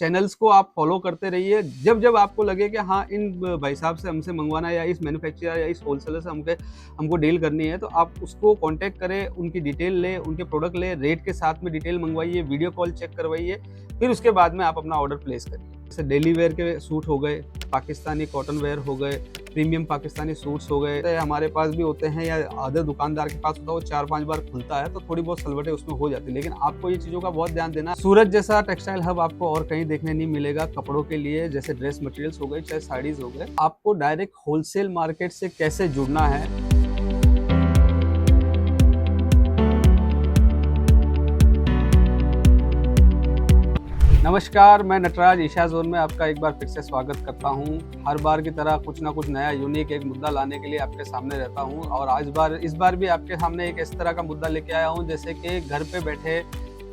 Channels को आप follow करते रहिए। जब जब आपको लगे कि हाँ, इन भाई साहब से हमसे मंगवाना है या इस मैन्युफैक्चरर या इस होलसेलर से हमको डील करनी है, तो आप उसको कॉन्टैक्ट करें, उनकी डिटेल लें, उनके प्रोडक्ट लें, रेट के साथ में डिटेल मंगवाइए, वीडियो कॉल चेक करवाइए, फिर उसके बाद में आप अपना ऑर्डर प्लेस करिए। जैसे डेली वेयर के सूट हो गए, पाकिस्तानी कॉटन वेयर हो गए, प्रीमियम पाकिस्तानी सूट्स हो गए, तो हमारे पास भी होते हैं या अदर दुकानदार के पास होता है, वो 4-5 बार खुलता है तो थोड़ी बहुत सलवटें उसमें हो जाती है। लेकिन आपको ये चीज़ों का बहुत ध्यान देना। सूरत जैसा टेक्सटाइल हब आपको और कहीं देखने नहीं मिलेगा कपड़ों के लिए, जैसे ड्रेस मटेरियल्स हो गए, चाहे साड़ीज हो गए। आपको डायरेक्ट होलसेल मार्केट से कैसे जुड़ना है। नमस्कार, मैं नटराज ईशा जोन में आपका एक बार फिर से स्वागत करता हूं। हर बार की तरह कुछ ना कुछ नया यूनिक एक मुद्दा लाने के लिए आपके सामने रहता हूं और इस बार भी आपके सामने एक इस तरह का मुद्दा लेके आया हूं, जैसे कि घर पे बैठे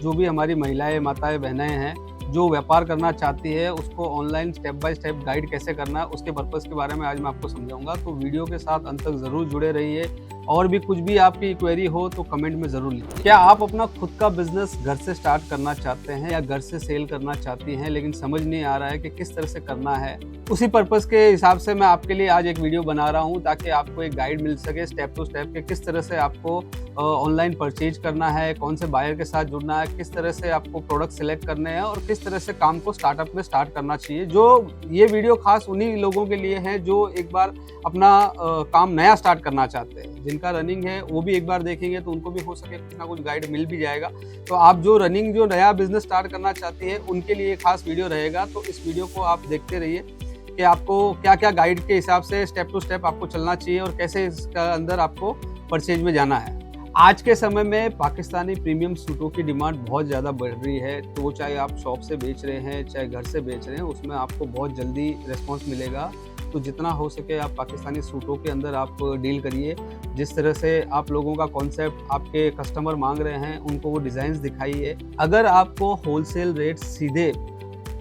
जो भी हमारी महिलाएं, माताएं, बहनें हैं जो व्यापार करना चाहती है, उसको online step by step guide कैसे करना है, उसके पर्पज़ के बारे में आज मैं आपको समझाऊंगा। तो वीडियो के साथ अंत तक ज़रूर जुड़े रहिए। और भी कुछ भी आपकी क्वेरी हो तो कमेंट में ज़रूर लिखिए। क्या आप अपना खुद का बिजनेस घर से स्टार्ट करना चाहते हैं या घर से सेल करना चाहती हैं, लेकिन समझ नहीं आ रहा है कि किस तरह से करना है? उसी पर्पज़ के हिसाब से मैं आपके लिए आज एक वीडियो बना रहा हूं, ताकि आपको एक गाइड मिल सके स्टेप टू स्टेप के किस तरह से आपको ऑनलाइन परचेज करना है, कौन से बायर के साथ जुड़ना है, किस तरह से आपको प्रोडक्ट सेलेक्ट करने हैं और किस तरह से काम को स्टार्टअप में स्टार्ट करना चाहिए। जो ये वीडियो खास उन्हीं लोगों के लिए है जो एक बार अपना काम नया स्टार्ट करना चाहते हैं। जिनका रनिंग है वो भी एक बार देखेंगे तो उनको भी हो सके कुछ ना कुछ गाइड मिल भी जाएगा। तो आप जो नया बिजनेस स्टार्ट करना चाहती है उनके लिए खास वीडियो रहेगा। तो इस वीडियो को आप देखते रहिए कि आपको क्या क्या गाइड के हिसाब से स्टेप टू स्टेप आपको चलना चाहिए और कैसे इसका अंदर आपको परचेज में जाना है। आज के समय में पाकिस्तानी प्रीमियम सूटों की डिमांड बहुत ज़्यादा बढ़ रही है। तो वो चाहे आप शॉप से बेच रहे हैं, चाहे घर से बेच रहे हैं, उसमें आपको बहुत जल्दी रिस्पॉन्स मिलेगा। तो जितना हो सके आप पाकिस्तानी सूटों के अंदर आप डील करिए। जिस तरह से आप लोगों का कॉन्सेप्ट आपके कस्टमर मांग रहे हैं, उनको वो डिज़ाइंस दिखाइए। अगर आपको होलसेल रेट सीधे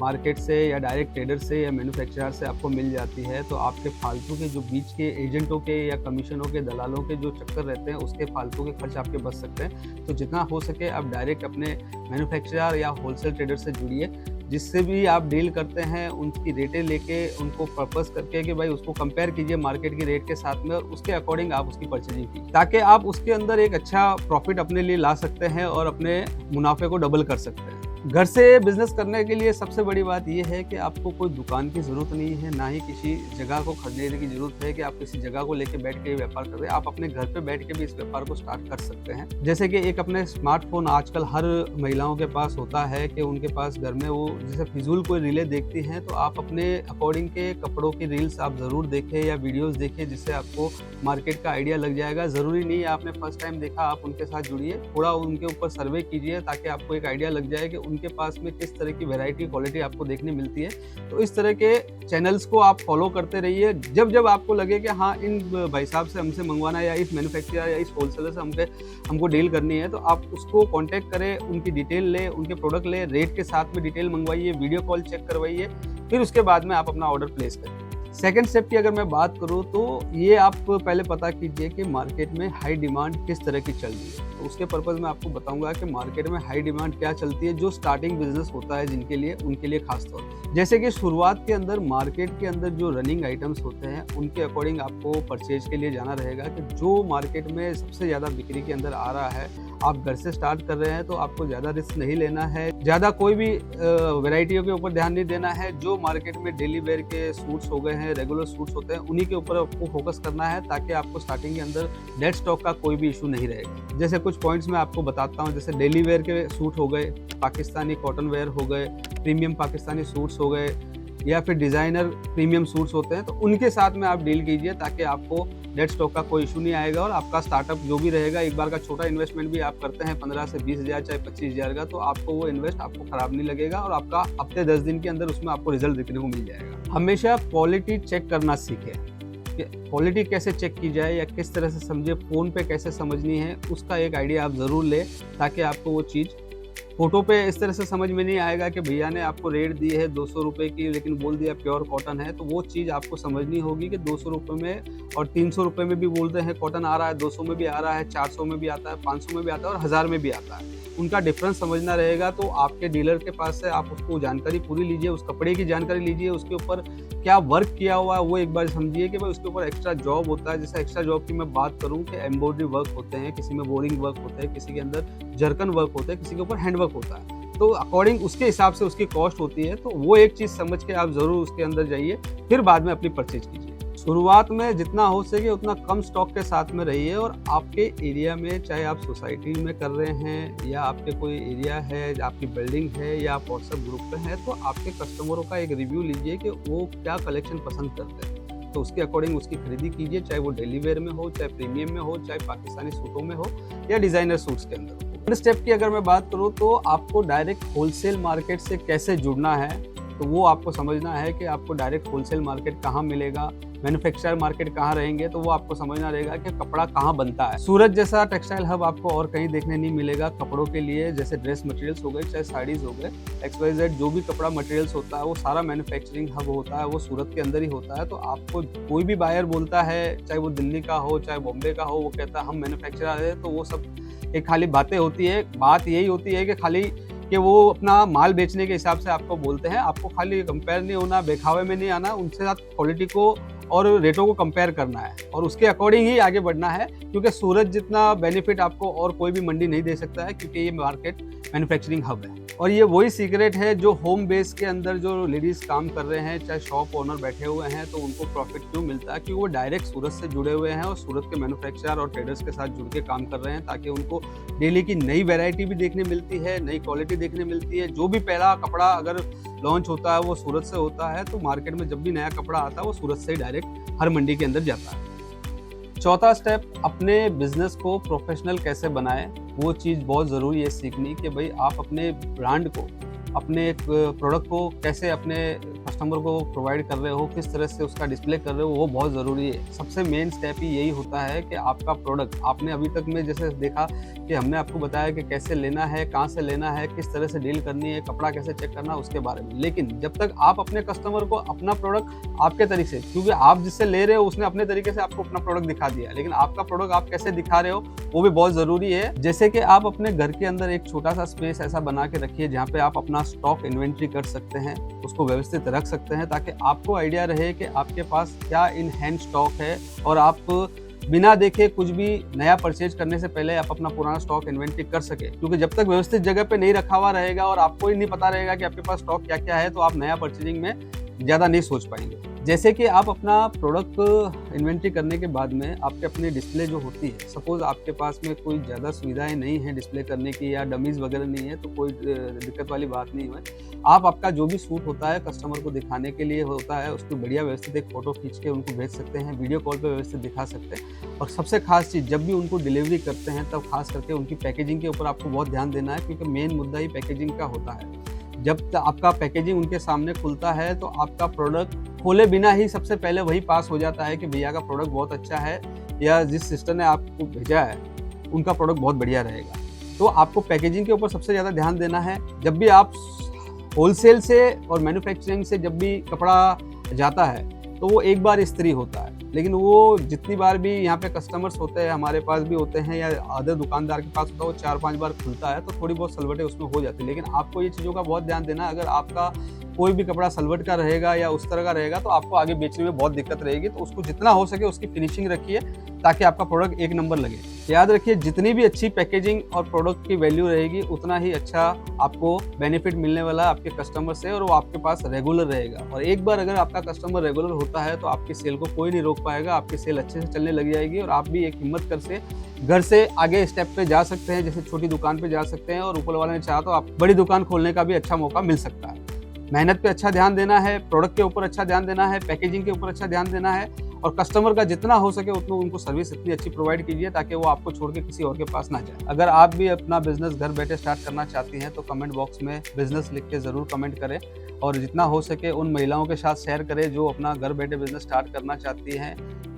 मार्केट से या डायरेक्ट ट्रेडर से या मैन्युफैक्चरर से आपको मिल जाती है, तो आपके फालतू के जो बीच के एजेंटों के या कमीशनों के, दलालों के जो चक्कर रहते हैं, उसके फालतू के खर्च आपके बच सकते हैं। तो जितना हो सके आप डायरेक्ट अपने मैन्युफैक्चरर या होलसेल ट्रेडर से जुड़िए। जिससे भी आप डील करते हैं उनकी रेटें लेके, उनको पर्पस करके कि भाई उसको कंपेयर कीजिए मार्केट की रेट के साथ में और उसके अकॉर्डिंग आप उसकी परचेजिंग कीजिए, ताकि आप उसके अंदर एक अच्छा प्रॉफिट अपने लिए ला सकते हैं और अपने मुनाफे को डबल कर सकते हैं। घर से बिजनेस करने के लिए सबसे बड़ी बात यह है कि आपको कोई दुकान की ज़रूरत नहीं है, ना ही किसी जगह को खरीदने की ज़रूरत है कि आप किसी जगह को लेके बैठ के व्यापार कर रहे हैं। आप अपने घर पे बैठ के भी इस व्यापार को स्टार्ट कर सकते हैं। जैसे कि एक अपने स्मार्टफोन आजकल हर महिलाओं के पास होता है कि उनके पास घर में वो जैसे फिजूल कोई रीलें देखती हैं, तो आप अपने अकॉर्डिंग के कपड़ों की रील्स आप ज़रूर देखें या वीडियोज़ देखें, जिससे आपको मार्केट का आइडिया लग जाएगा। ज़रूरी नहीं है आपने फर्स्ट टाइम देखा आप उनके साथ जुड़िए, थोड़ा उनके ऊपर सर्वे कीजिए, ताकि आपको एक आइडिया लग जाए कि उनके पास में किस तरह की वैरायटी, क्वालिटी आपको देखने मिलती है। तो इस तरह के चैनल्स को आप फॉलो करते रहिए। जब जब आपको लगे कि हाँ, इन भाई साहब से हमसे मंगवाना है या इस मैन्युफैक्चरर या इस होलसेलर से हमको डील करनी है, तो आप उसको कॉन्टैक्ट करें, उनकी डिटेल लें, उनके प्रोडक्ट लें, रेट के साथ में डिटेल मंगवाइए, वीडियो कॉल चेक करवाइए, फिर उसके बाद में आप अपना ऑर्डर प्लेस करें। सेकंड स्टेप की अगर मैं बात करूं, तो ये आप पहले पता कीजिए कि मार्केट में हाई डिमांड किस तरह की चल रही है। तो उसके पर्पज़ में आपको बताऊंगा कि मार्केट में हाई डिमांड क्या चलती है, जो स्टार्टिंग बिजनेस होता है जिनके लिए, उनके लिए खास तौर पर। जैसे कि शुरुआत के अंदर मार्केट के अंदर जो रनिंग आइटम्स होते हैं, उनके अकॉर्डिंग आपको परचेज के लिए जाना रहेगा कि जो मार्केट में सबसे ज़्यादा बिक्री के अंदर आ रहा है। आप घर से स्टार्ट कर रहे हैं तो आपको ज़्यादा रिस्क नहीं लेना है, ज़्यादा कोई भी वैरायटियों के ऊपर ध्यान नहीं देना है। जो मार्केट में डेली वेयर के सूट्स हो गए हैं, रेगुलर सूट्स होते हैं, उन्हीं के ऊपर आपको फोकस करना है, ताकि आपको स्टार्टिंग के अंदर डेड स्टॉक का कोई भी इशू नहीं रहेगा। जैसे कुछ पॉइंट्स मैं आपको बताता हूँ, जैसे डेली वेयर के सूट हो गए, पाकिस्तानी कॉटन वेयर हो गए, प्रीमियम पाकिस्तानी सूट्स हो गए, या फिर डिज़ाइनर प्रीमियम सूट्स होते हैं, तो उनके साथ में आप डील कीजिए, ताकि आपको डेड स्टॉक का कोई इशू नहीं आएगा। और आपका स्टार्टअप जो भी रहेगा, एक बार का छोटा इन्वेस्टमेंट भी आप करते हैं 15 से 20 हज़ार, चाहे 25 हज़ार का, तो आपको वो इन्वेस्ट आपको ख़राब नहीं लगेगा और आपका हफ्ते 10 दिन के अंदर उसमें आपको रिजल्ट देखने को मिल जाएगा। हमेशा क्वालिटी चेक करना सीखें। क्वालिटी कैसे चेक की जाए या किस तरह से समझे, फ़ोन पे कैसे समझनी है, उसका एक आइडिया आप ज़रूर लें, ताकि आपको वो चीज़ फ़ोटो पे इस तरह से समझ में नहीं आएगा कि भैया ने आपको रेट दी है 200 रुपए की, लेकिन बोल दिया प्योर कॉटन है, तो वो चीज़ आपको समझनी होगी कि 200 रुपए में और 300 रुपए में भी बोलते हैं कॉटन आ रहा है, 200 में भी आ रहा है, 400 में भी आता है, 500 में भी आता है और 1000 में भी आता है। उनका डिफ़रेंस समझना रहेगा, तो आपके डीलर के पास से आप उसको जानकारी पूरी लीजिए, उस कपड़े की जानकारी लीजिए, उसके ऊपर क्या वर्क किया हुआ है वो एक बार समझिए कि भाई उसके ऊपर एक्स्ट्रा जॉब होता है। जैसे एक्स्ट्रा जॉब की मैं बात करूँ कि एम्ब्रॉयडरी वर्क होते हैं, किसी में बोरिंग वर्क होता है, किसी के अंदर जरकन वर्क होता है, किसी के ऊपर हैंड वर्क होता है। तो अकॉर्डिंग उसके हिसाब से उसकी कॉस्ट होती है, तो वो एक चीज़ समझ के आप ज़रूर उसके अंदर जाइए, फिर बाद में अपनी परचेज़ कीजिए। शुरुआत में जितना हो सके उतना कम स्टॉक के साथ में रहिए और आपके एरिया में, चाहे आप सोसाइटी में कर रहे हैं या आपके कोई एरिया है, आपकी बिल्डिंग है या आप व्हाट्सएप ग्रुप पे हैं, तो आपके कस्टमरों का एक रिव्यू लीजिए कि वो क्या कलेक्शन पसंद करते हैं। तो उसके अकॉर्डिंग उसकी खरीदी कीजिए, चाहे वो डेली वेयर में हो, चाहे प्रीमियम में हो, चाहे पाकिस्तानी सूटों में हो या डिज़ाइनर सूट्स के अंदर हो। फर्स्ट स्टेप की अगर मैं बात करूँ तो आपको डायरेक्ट होलसेल मार्केट से कैसे जुड़ना है, तो वो आपको समझना है कि आपको डायरेक्ट होलसेल मार्केट कहाँ मिलेगा, मैन्युफैक्चरर मार्केट कहाँ रहेंगे, तो वो आपको समझना रहेगा कि कपड़ा कहाँ बनता है। सूरत जैसा टेक्सटाइल हब आपको और कहीं देखने नहीं मिलेगा कपड़ों के लिए, जैसे ड्रेस मटेरियल्स हो गए, चाहे साड़ीज़ हो गए, XYZ जो भी कपड़ा मटेरियल्स होता है वो सारा मैन्युफैक्चरिंग हब होता है, वो सूरत के अंदर ही होता है। तो आपको कोई भी बायर बोलता है, चाहे वो दिल्ली का हो, चाहे बॉम्बे का हो, वो कहता है हम मैन्युफैक्चरर हैं, तो वो सब एक खाली बातें होती है। बात यही होती है कि खाली कि वो अपना माल बेचने के हिसाब से आपको बोलते हैं। आपको खाली कंपेयर नहीं होना, बेखावे में नहीं आना, उनके साथ क्वालिटी को और रेटों को कंपेयर करना है और उसके अकॉर्डिंग ही आगे बढ़ना है, क्योंकि सूरत जितना बेनिफिट आपको और कोई भी मंडी नहीं दे सकता है, क्योंकि ये मार्केट मैन्युफैक्चरिंग हब है। और ये वही सीक्रेट है जो होम बेस के अंदर जो लेडीज़ काम कर रहे हैं, चाहे शॉप ओनर बैठे हुए हैं, तो उनको प्रॉफिट क्यों मिलता है, क्योंकि वो डायरेक्ट सूरत से जुड़े हुए हैं और सूरत के मैन्युफैक्चरर और ट्रेडर्स के साथ जुड़ के काम कर रहे हैं, ताकि उनको डेली की नई वैरायटी भी देखने मिलती है, नई क्वालिटी देखने मिलती है। जो भी पहला कपड़ा अगर लॉन्च होता है वो सूरत से होता है, तो मार्केट में जब भी नया कपड़ा आता है वो सूरत से ही डायरेक्ट हर मंडी के अंदर जाता है। चौथा स्टेप, अपने बिजनेस को प्रोफेशनल कैसे बनाएं, वो चीज़ बहुत ज़रूरी है सीखनी कि भाई आप अपने ब्रांड को, अपने प्रोडक्ट को कैसे अपने कस्टमर को प्रोवाइड कर रहे हो, किस तरह से उसका डिस्प्ले कर रहे हो, वो बहुत ज़रूरी है। सबसे मेन स्टेप ही यही होता है कि आपका प्रोडक्ट, आपने अभी तक में जैसे देखा कि हमने आपको बताया कि कैसे लेना है, कहाँ से लेना है, किस तरह से डील करनी है, कपड़ा कैसे चेक करना है, उसके बारे में। लेकिन जब तक आप अपने कस्टमर को अपना प्रोडक्ट आपके तरीके से, क्योंकि आप जिससे ले रहे हो उसने अपने तरीके से आपको अपना प्रोडक्ट दिखा दिया, लेकिन आपका प्रोडक्ट आप कैसे दिखा रहे हो वो भी बहुत ज़रूरी है। जैसे कि आप अपने घर के अंदर एक छोटा सा स्पेस ऐसा बना के रखिए जहाँ पे आप अपना स्टॉक इन्वेंट्री कर सकते हैं, उसको व्यवस्थित रख सकते हैं, ताकि आपको आइडिया रहे कि आपके पास क्या इन हैंड स्टॉक है और आप बिना देखे कुछ भी नया परचेज करने से पहले आप अपना पुराना स्टॉक इन्वेंट्री कर सके। क्योंकि जब तक व्यवस्थित जगह पे नहीं रखा हुआ रहेगा और आपको ही नहीं पता रहेगा कि आपके पास स्टॉक क्या क्या है, तो आप नया परचेजिंग में ज़्यादा नहीं सोच पाएंगे। जैसे कि आप अपना प्रोडक्ट इन्वेंट्री करने के बाद में आपके अपनी डिस्प्ले जो होती है, सपोज़ आपके पास में कोई ज़्यादा सुविधाएं नहीं है डिस्प्ले करने की या डमीज़ वगैरह नहीं है, तो कोई दिक्कत वाली बात नहीं है। आप आपका जो भी सूट होता है कस्टमर को दिखाने के लिए होता है, उसको बढ़िया व्यवस्थित एक फ़ोटो खींच के उनको भेज सकते हैं, वीडियो कॉल पर व्यवस्थित दिखा सकते हैं। और सबसे खास चीज़, जब भी उनको डिलीवरी करते हैं तब खास करके उनकी पैकेजिंग के ऊपर आपको बहुत ध्यान देना है, क्योंकि मेन मुद्दा ही पैकेजिंग का होता है। जब आपका पैकेजिंग उनके सामने खुलता है तो आपका प्रोडक्ट खोले बिना ही सबसे पहले वही पास हो जाता है कि भैया का प्रोडक्ट बहुत अच्छा है, या जिस सिस्टर ने आपको भेजा है उनका प्रोडक्ट बहुत बढ़िया रहेगा। तो आपको पैकेजिंग के ऊपर सबसे ज़्यादा ध्यान देना है। जब भी आप होलसेल से और मैन्युफैक्चरिंग से जब भी कपड़ा जाता है तो वो एक बार इस्त्री होता है, लेकिन वो जितनी बार भी यहाँ पे कस्टमर्स होते हैं, हमारे पास भी होते हैं या अदर दुकानदार के पास होता है, वो 4-5 बार खुलता है, तो थोड़ी बहुत सलवटें उसमें हो जाती है। लेकिन आपको ये चीज़ों का बहुत ध्यान देना है। अगर आपका कोई भी कपड़ा सलवट का रहेगा या उस तरह का रहेगा तो आपको आगे बेचने में बहुत दिक्कत रहेगी। तो उसको जितना हो सके उसकी फिनिशिंग रखिए ताकि आपका प्रोडक्ट एक नंबर लगे। याद रखिए, जितनी भी अच्छी पैकेजिंग और प्रोडक्ट की वैल्यू रहेगी उतना ही अच्छा आपको बेनिफिट मिलने वाला है आपके कस्टमर से, और वो आपके पास रेगुलर रहेगा। और एक बार अगर आपका कस्टमर रेगुलर होता है तो आपकी सेल को कोई नहीं रोक पाएगा, आपकी सेल अच्छे से चलने लग जाएगी और आप भी एक हिम्मत कर से घर से आगे स्टेप पे जा सकते हैं, जैसे छोटी दुकान पे जा सकते हैं, और ऊपर वाले ने चाहा तो आप बड़ी दुकान खोलने का भी अच्छा मौका मिल सकता है। मेहनत पे अच्छा ध्यान देना है, प्रोडक्ट के ऊपर अच्छा ध्यान देना है, पैकेजिंग के ऊपर अच्छा ध्यान देना है, और कस्टमर का जितना हो सके उतना उनको सर्विस इतनी अच्छी प्रोवाइड कीजिए ताकि वो आपको छोड़ के किसी और के पास ना जाए। अगर आप भी अपना बिजनेस घर बैठे स्टार्ट करना चाहती हैं तो कमेंट बॉक्स में बिजनेस लिख के ज़रूर कमेंट करें, और जितना हो सके उन महिलाओं के साथ शेयर करें जो अपना घर बैठे बिजनेस स्टार्ट करना चाहती हैं।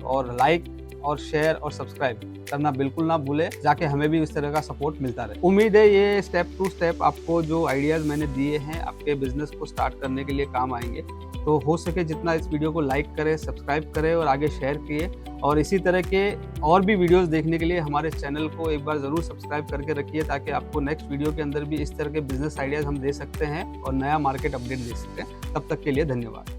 और लाइक और शेयर और सब्सक्राइब करना बिल्कुल ना भूले, जाके हमें भी इस तरह का सपोर्ट मिलता रहे। उम्मीद है ये स्टेप टू स्टेप आपको जो आइडियाज़ मैंने दिए हैं आपके बिजनेस को स्टार्ट करने के लिए काम आएंगे। तो हो सके जितना इस वीडियो को लाइक करें, सब्सक्राइब करें और आगे शेयर किए। और इसी तरह के और भी वीडियोस देखने के लिए हमारे चैनल को एक बार ज़रूर सब्सक्राइब करके रखिए, ताकि आपको नेक्स्ट वीडियो के अंदर भी इस तरह के बिजनेस आइडियाज़ हम दे सकते हैं और नया मार्केट अपडेट दे सकते हैं। तब तक के लिए धन्यवाद।